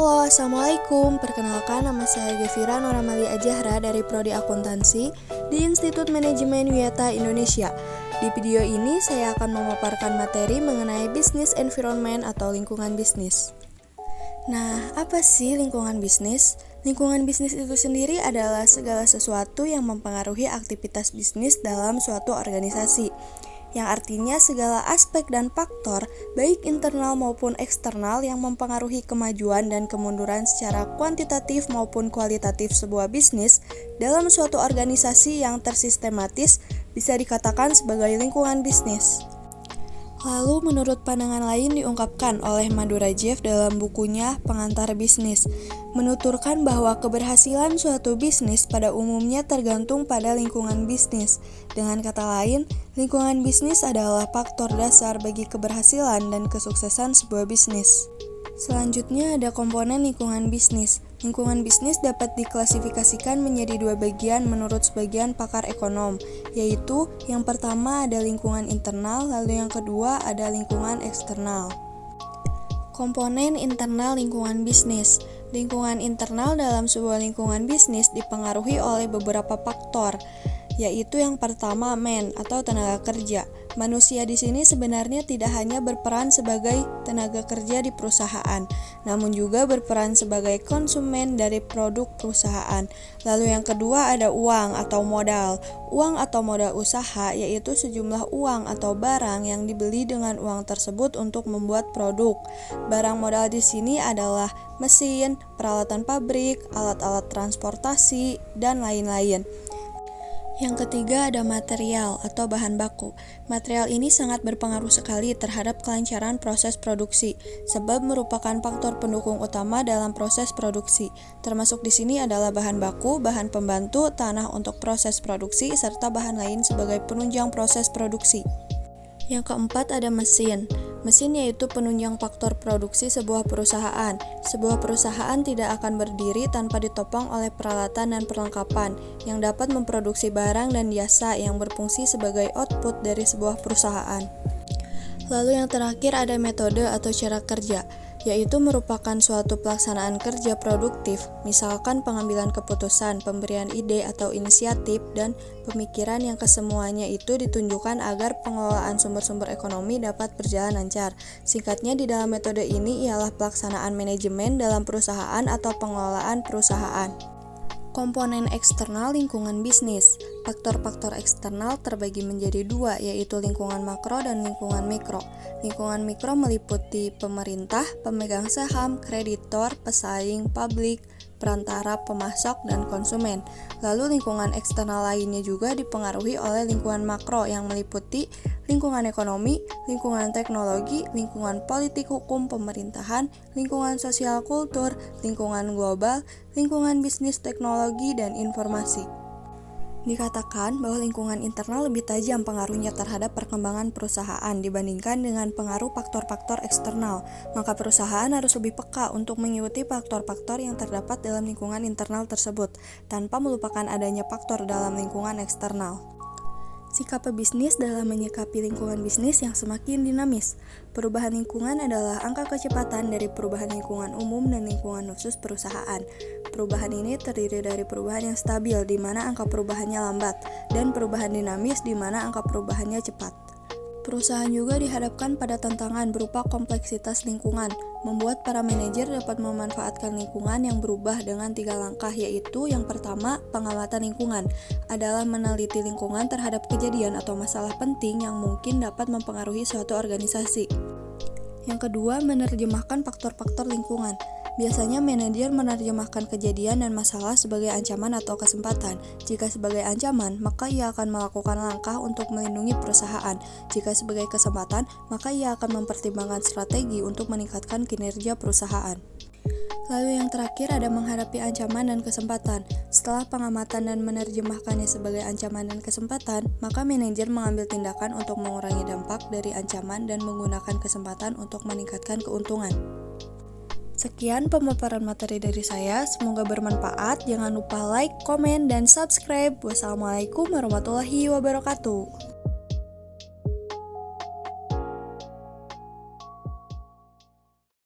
Halo, Assalamualaikum. Perkenalkan, nama saya Gevira Noramalia Ajahra dari Prodi Akuntansi di Institut Manajemen Wiyata Indonesia. Di video ini saya akan memaparkan materi mengenai business environment atau lingkungan bisnis. Nah, apa sih lingkungan bisnis? Lingkungan bisnis itu sendiri adalah segala sesuatu yang mempengaruhi aktivitas bisnis dalam suatu organisasi, yang artinya segala aspek dan faktor, baik internal maupun eksternal, yang mempengaruhi kemajuan dan kemunduran secara kuantitatif maupun kualitatif sebuah bisnis dalam suatu organisasi yang tersistematis bisa dikatakan sebagai lingkungan bisnis. Lalu menurut pandangan lain diungkapkan oleh Madurajev dalam bukunya Pengantar Bisnis, menuturkan bahwa keberhasilan suatu bisnis pada umumnya tergantung pada lingkungan bisnis. Dengan kata lain, lingkungan bisnis adalah faktor dasar bagi keberhasilan dan kesuksesan sebuah bisnis. Selanjutnya ada komponen lingkungan bisnis. Lingkungan bisnis dapat diklasifikasikan menjadi dua bagian menurut sebagian pakar ekonom, yaitu yang pertama ada lingkungan internal, lalu yang kedua ada lingkungan eksternal. Komponen internal lingkungan bisnis. Lingkungan internal dalam sebuah lingkungan bisnis dipengaruhi oleh beberapa faktor, yaitu yang pertama atau tenaga kerja. Manusia di sini sebenarnya tidak hanya berperan sebagai tenaga kerja di perusahaan, namun juga berperan sebagai konsumen dari produk perusahaan. Lalu yang kedua ada uang atau modal. Uang atau modal usaha yaitu sejumlah uang atau barang yang dibeli dengan uang tersebut untuk membuat produk. Barang modal di sini adalah mesin, peralatan pabrik, alat-alat transportasi, dan lain-lain. Yang ketiga ada material atau bahan baku. Material ini sangat berpengaruh sekali terhadap kelancaran proses produksi, sebab merupakan faktor pendukung utama dalam proses produksi. Termasuk di sini adalah bahan baku, bahan pembantu, tanah untuk proses produksi, serta bahan lain sebagai penunjang proses produksi. Yang keempat ada mesin. Mesin yaitu penunjang faktor produksi sebuah perusahaan. Sebuah perusahaan tidak akan berdiri tanpa ditopang oleh peralatan dan perlengkapan yang dapat memproduksi barang dan jasa yang berfungsi sebagai output dari sebuah perusahaan. Lalu yang terakhir ada metode atau cara kerja, yaitu merupakan suatu pelaksanaan kerja produktif, misalkan pengambilan keputusan, pemberian ide atau inisiatif, dan pemikiran yang kesemuanya itu ditunjukkan agar pengelolaan sumber-sumber ekonomi dapat berjalan lancar. Singkatnya, di dalam metode ini ialah pelaksanaan manajemen dalam perusahaan atau pengelolaan perusahaan. Komponen eksternal lingkungan bisnis. Faktor-faktor eksternal terbagi menjadi dua, yaitu lingkungan makro dan lingkungan mikro. Lingkungan mikro meliputi pemerintah, pemegang saham, kreditor, pesaing, publik, perantara, pemasok, dan konsumen. Lalu lingkungan eksternal lainnya juga dipengaruhi oleh lingkungan makro yang meliputi lingkungan ekonomi, lingkungan teknologi, lingkungan politik hukum pemerintahan, lingkungan sosial kultur, lingkungan global, lingkungan bisnis teknologi dan informasi. Dikatakan bahwa lingkungan internal lebih tajam pengaruhnya terhadap perkembangan perusahaan dibandingkan dengan pengaruh faktor-faktor eksternal, maka perusahaan harus lebih peka untuk mengikuti faktor-faktor yang terdapat dalam lingkungan internal tersebut, tanpa melupakan adanya faktor dalam lingkungan eksternal. Sikap pebisnis dalam menyikapi lingkungan bisnis yang semakin dinamis. Perubahan lingkungan adalah angka kecepatan dari perubahan lingkungan umum dan lingkungan khusus perusahaan. Perubahan ini terdiri dari perubahan yang stabil, di mana angka perubahannya lambat, dan perubahan dinamis, di mana angka perubahannya cepat. Perusahaan juga dihadapkan pada tantangan berupa kompleksitas lingkungan, membuat para manajer dapat memanfaatkan lingkungan yang berubah dengan 3 langkah, yaitu yang pertama, pengamatan lingkungan, adalah meneliti lingkungan terhadap kejadian atau masalah penting yang mungkin dapat mempengaruhi suatu organisasi. Yang kedua, menerjemahkan faktor-faktor lingkungan. Biasanya manajer menerjemahkan kejadian dan masalah sebagai ancaman atau kesempatan. Jika sebagai ancaman, maka ia akan melakukan langkah untuk melindungi perusahaan. Jika sebagai kesempatan, maka ia akan mempertimbangkan strategi untuk meningkatkan kinerja perusahaan. Lalu yang terakhir ada menghadapi ancaman dan kesempatan. Setelah pengamatan dan menerjemahkannya sebagai ancaman dan kesempatan, maka manajer mengambil tindakan untuk mengurangi dampak dari ancaman dan menggunakan kesempatan untuk meningkatkan keuntungan. Sekian pemaparan materi dari saya, semoga bermanfaat. Jangan lupa like, komen, dan subscribe. Wassalamualaikum warahmatullahi wabarakatuh.